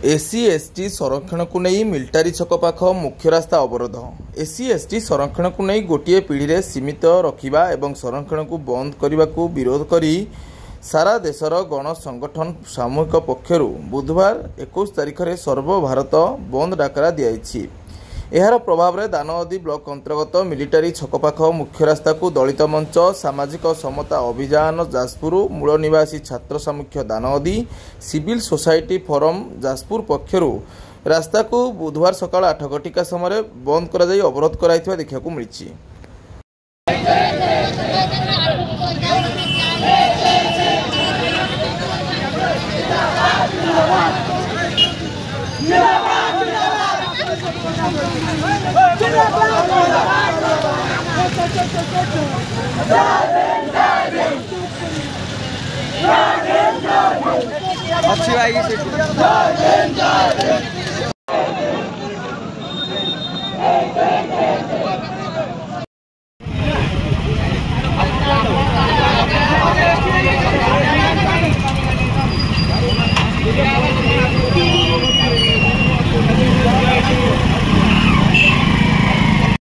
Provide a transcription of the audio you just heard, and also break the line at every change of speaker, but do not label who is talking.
SC ST संरक्षण को नहीं मिलिटारी छक पाख मुख्य रास्ता अवरोध। एससी एसटी संरक्षण को नहीं गोटे पीढ़ी में सीमित रखा और संरक्षण को बंद करने को विरोध करी सारा देशर गण संगठन सामूहिक पक्षर बुधवार 21 तारिख में सर्वभारत बंद डाकरा दी। यार प्रभाव में दानगदी ब्लॉक अंतर्गत मिलिटारी छक पाख मुख्य रास्ता को दलित मंच सामाजिक समता अभियान जाजपुर मूल निवासी छात्र सामुख्य Dangadi civil society forum Jajpur पक्षर रास्ता को बुधवार सकाल 8 घटिका समय बंद कर अवरोध कराइथिबा देखा मिली।
अच्छी